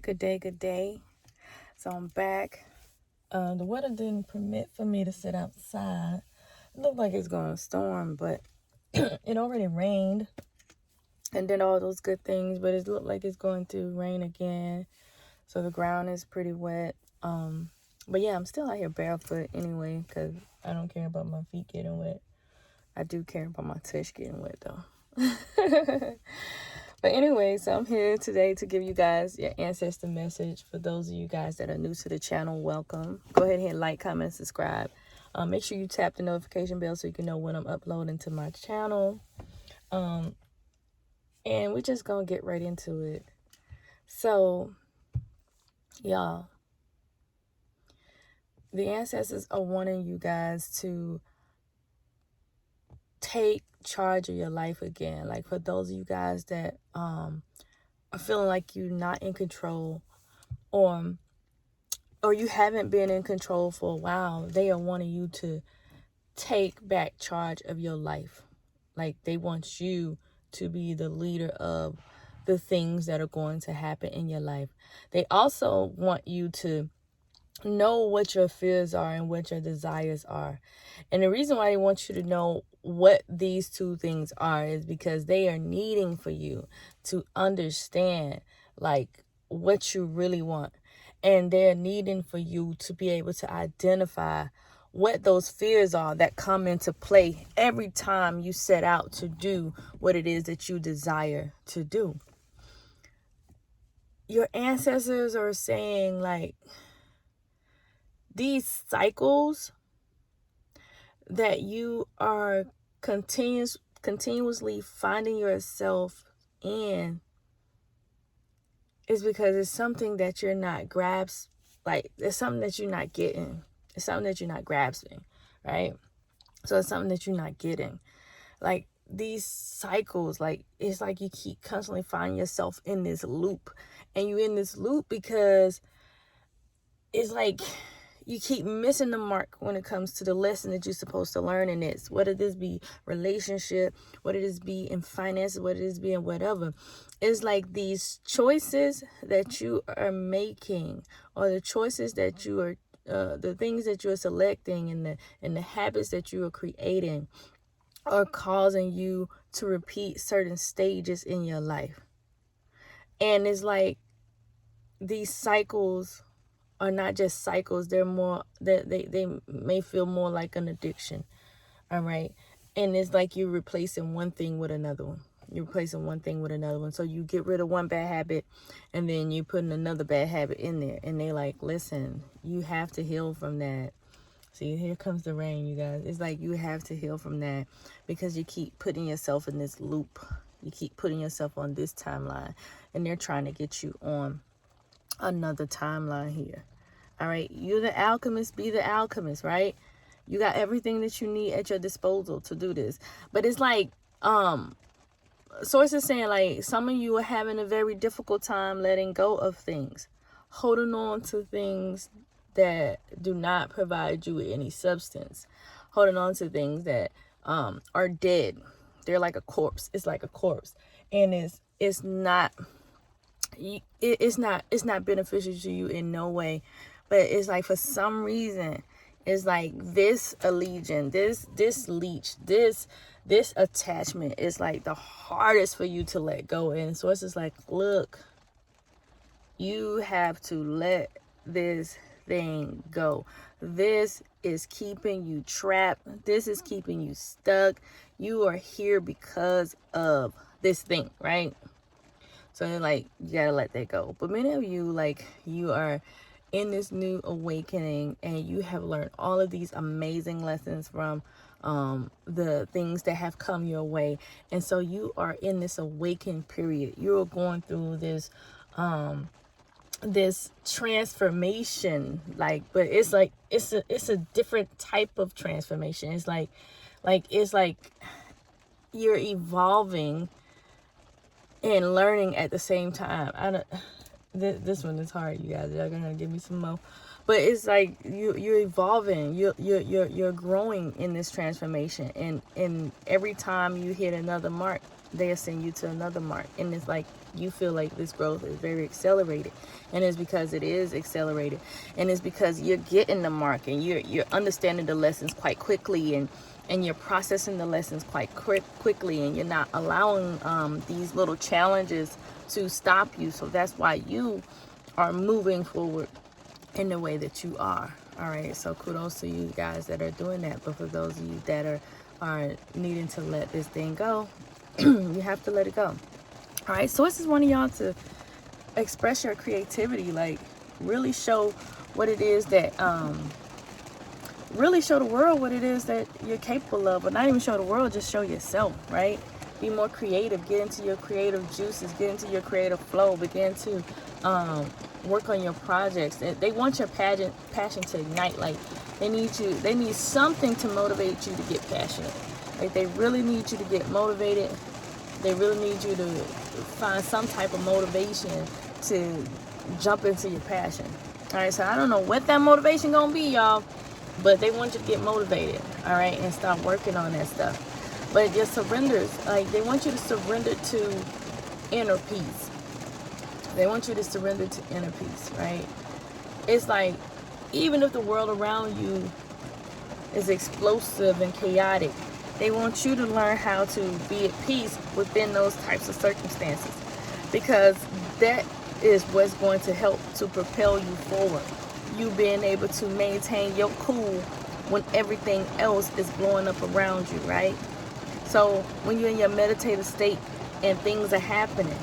Good day, good day. So I'm back. The weather didn't permit for me to sit outside. It looked like it's going to storm, but it already rained. And did all those good things, but it looked like it's going to rain again. So the ground is pretty wet. But yeah, I'm still out here barefoot anyway, because I don't care about my feet getting wet. I do care about my tush getting wet though. But anyway, so I'm here today to give you guys your ancestor message. For those of you guys that are new to the channel, welcome. Go ahead and hit like, comment, and subscribe. Make sure you tap the notification bell so you can know when I'm uploading to my channel. And we're just going to get right into it. So, y'all, the ancestors are wanting you guys to take charge of your life again. Like for those of you guys that are feeling like you're not in control, or you haven't been in control for a while, they are wanting you to take back charge of your life. Like they want you to be the leader of the things that are going to happen in your life. They also want you to know what your fears are and what your desires are. And the reason why they want you to know what these two things are is because they are needing for you to understand like what you really want. And they're needing for you to be able to identify what those fears are that come into play every time you set out to do what it is that you desire to do. Your ancestors are saying like, these cycles that you are continuously finding yourself in is because it's something that you're not like it's something that you're not getting. It's something that you're not grasping, right? So it's something that you're not getting. Like these cycles, like it's like you keep constantly finding yourself in this loop. And you're in this loop because it's like you keep missing the mark when it comes to the lesson that you're supposed to learn in this. Whether this be relationship, whether this be in finances, whether this be in whatever. It's like these choices that you are making, or the choices that you are, the things that you're selecting, and the habits that you are creating are causing you to repeat certain stages in your life. And it's like these cycles are not just cycles. They're more that they may feel more like an addiction. All right. And it's like you're replacing one thing with another one. You're replacing one thing with another one. So you get rid of one bad habit and then you're putting another bad habit in there. And they like, listen, you have to heal from that. See, here comes the rain, you guys. It's like you have to heal from that because you keep putting yourself in this loop. You keep putting yourself on this timeline, and they're trying to get you on another timeline here. All right, you're the alchemist, be the alchemist, right? You got everything that you need at your disposal to do this. But it's like sources saying like some of you are having a very difficult time letting go of things, holding on to things that do not provide you with any substance, holding on to things that are dead. They're like a corpse. It's like a corpse, and it's not beneficial to you in no way. But it's like for some reason it's like this allegiance, this leech, this attachment is like the hardest for you to let go. And so it's just like, look, you have to let this thing go. This is keeping you trapped. This is keeping you stuck. You are here because of this thing, right? So like you gotta let that go. But many of you, like, you are in this new awakening and you have learned all of these amazing lessons from the things that have come your way. And so you are in this awakened period. You're going through this this transformation, like, but it's like it's a different type of transformation. It's like you're evolving and learning at the same time. This one is hard, you guys. Y'all gonna give me some more. But it's like you're evolving, you're growing in this transformation, and every time you hit another mark, they'll send you to another mark. And it's like you feel like this growth is very accelerated, and it's because it is accelerated, and it's because you're getting the mark, and you're understanding the lessons quite quickly, and you're processing the lessons quite quickly, and you're not allowing these little challenges to stop you. So that's why you are moving forward in the way that you are. All right, so kudos to you guys that are doing that. But for those of you that are needing to let this thing go, you have to let it go. All right, sources wanting y'all to express your creativity, like really show what it is that really show the world what it is that you're capable of, or not even show the world, just show yourself, right? Be more creative, get into your creative juices, get into your creative flow, begin to work on your projects. They want your passion to ignite. Like they need something to motivate you to get passionate. Like they really need you to get motivated. They really need you to find some type of motivation to jump into your passion. All right, so I don't know what that motivation gonna be, y'all, but they want you to get motivated, all right, and start working on that stuff. But your surrenders, like they want you to surrender to inner peace. They want you to surrender to inner peace, right? It's like, even if the world around you is explosive and chaotic, they want you to learn how to be at peace within those types of circumstances, because that is what's going to help to propel you forward. You being able to maintain your cool when everything else is blowing up around you, right? So when you're in your meditative state and things are happening,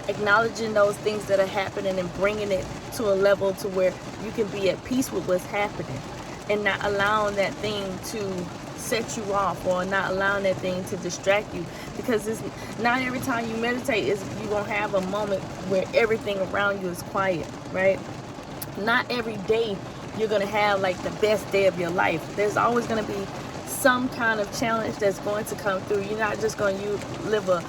acknowledging those things that are happening and bringing it to a level to where you can be at peace with what's happening, and not allowing that thing to set you off, or not allowing that thing to distract you, because it's not every time you meditate is you gonna have a moment where everything around you is quiet, right? Not every day you're gonna have like the best day of your life. There's always gonna be some kind of challenge that's going to come through. You're not just going to live a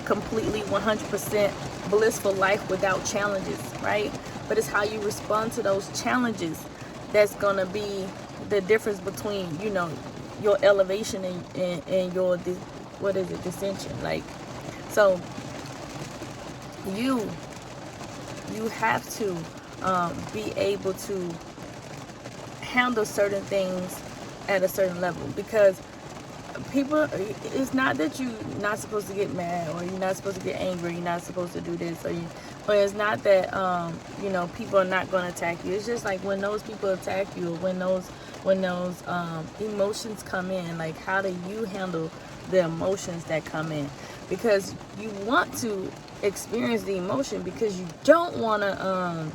completely 100% blissful life without challenges, right? But it's how you respond to those challenges that's going to be the difference between, you know, your elevation and your, what is it, dissension. Like, so you have to be able to handle certain things at a certain level, because people, it's not that you're not supposed to get mad, or you're not supposed to get angry, you're not supposed to do this, or it's not that you know, people are not going to attack you. It's just like when those people attack you, or when those emotions come in, like how do you handle the emotions that come in? Because you want to experience the emotion, because you don't want to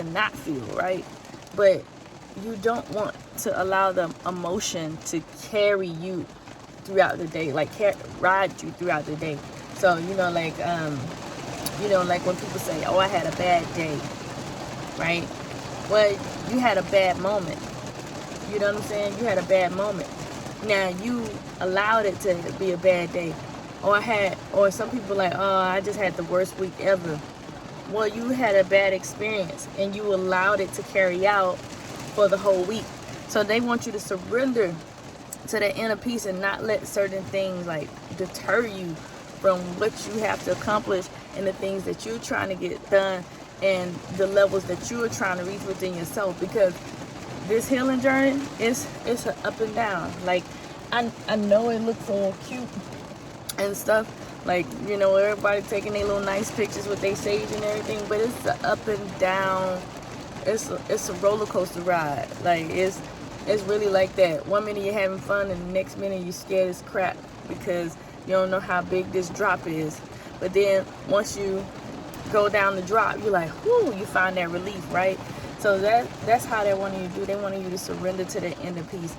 not feel, right? But you don't want to allow the emotion to carry you throughout the day, like ride you throughout the day. So, you know, like when people say, oh, I had a bad day, right? Well, you had a bad moment. You know what I'm saying? You had a bad moment. Now, you allowed it to be a bad day. Or some people like, oh, I just had the worst week ever. Well, you had a bad experience, and you allowed it to carry out for the whole week. So they want you to surrender to that inner peace, and not let certain things like deter you from what you have to accomplish, and the things that you're trying to get done, and the levels that you're trying to reach within yourself. Because this healing journey is an up and down. Like I know it looks all cute and stuff, like, you know, everybody taking their little nice pictures with their sage and everything, but it's an up and down. It's a roller coaster ride. Like it's really like that. One minute you're having fun, and the next minute you're scared as crap, because you don't know how big this drop is. But then once you go down the drop, you're like, whoo, you find that relief, right? So that's how they want you to do. They want you to surrender to the inner peace.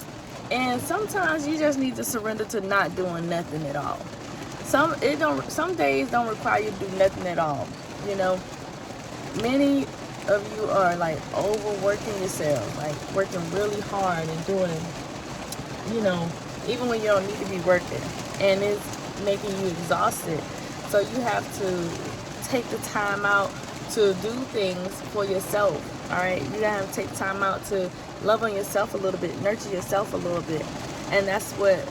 And sometimes you just need to surrender to not doing nothing at all. Some days don't require you to do nothing at all. You know, many of you are like overworking yourself, like working really hard and doing, you know, even when you don't need to be working, and it's making you exhausted. So you have to take the time out to do things for yourself. All right, you gotta take time out to love on yourself a little bit, nurture yourself a little bit. And that's what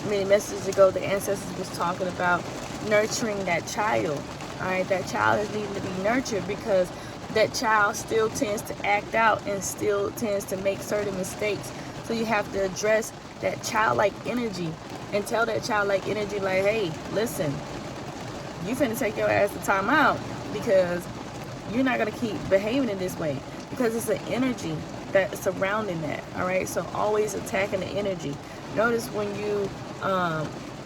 many messages ago the Ancestors was talking about, nurturing that child. All right, that child is needing to be nurtured, because that child still tends to act out and still tends to make certain mistakes. So you have to address that childlike energy and tell that childlike energy, like, hey, listen, you finna take your ass to time out, because you're not gonna keep behaving in this way, because it's an energy that's surrounding that. All right, so always attacking the energy. Notice when you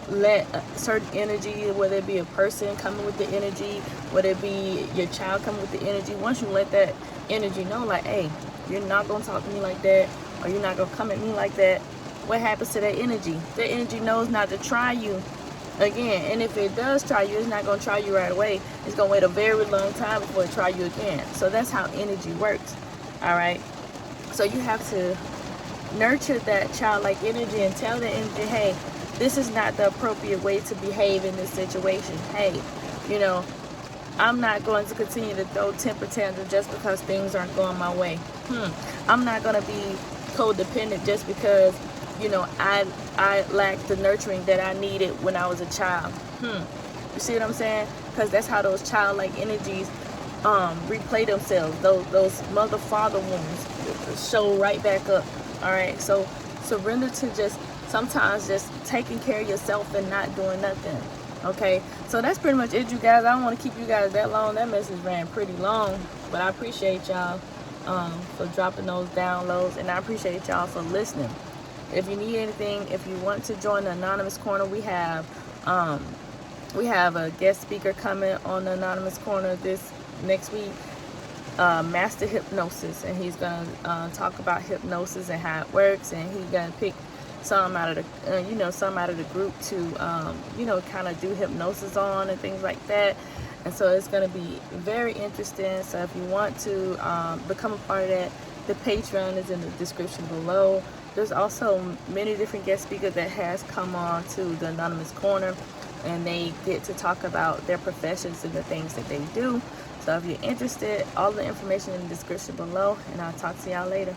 let a certain energy, whether it be a person coming with the energy, whether it be your child coming with the energy, once you let that energy know, like, hey, you're not gonna talk to me like that, or you're not gonna come at me like that, what happens to that energy? That energy knows not to try you again. And if it does try you, it's not going to try you right away. It's going to wait a very long time before it try you again. So that's how energy works. All right, so you have to nurture that childlike energy and tell the energy, hey, this is not the appropriate way to behave in this situation. Hey, you know, I'm not going to continue to throw temper tantrums just because things aren't going my way. I'm not going to be codependent just because, you know, I lacked the nurturing that I needed when I was a child. You see what I'm saying? Because that's how those childlike energies replay themselves. Those mother-father wounds show right back up. All right, so surrender to just sometimes just taking care of yourself and not doing nothing. Okay, so that's pretty much it, you guys. I don't want to keep you guys that long. That message ran pretty long, but I appreciate y'all for dropping those downloads, and I appreciate y'all for listening. If you need anything, if you want to join the Anonymous Corner, we have a guest speaker coming on the Anonymous Corner this next week, Master Hypnosis, and he's gonna talk about hypnosis and how it works, and he's gonna pick some out of the some out of the group to kind of do hypnosis on and things like that. And so it's going to be very interesting. So if you want to become a part of that, the Patreon is in the description below. There's also many different guest speakers that has come on to the Anonymous Corner, and they get to talk about their professions and the things that they do. So if you're interested, all the information in the description below, and I'll talk to y'all later.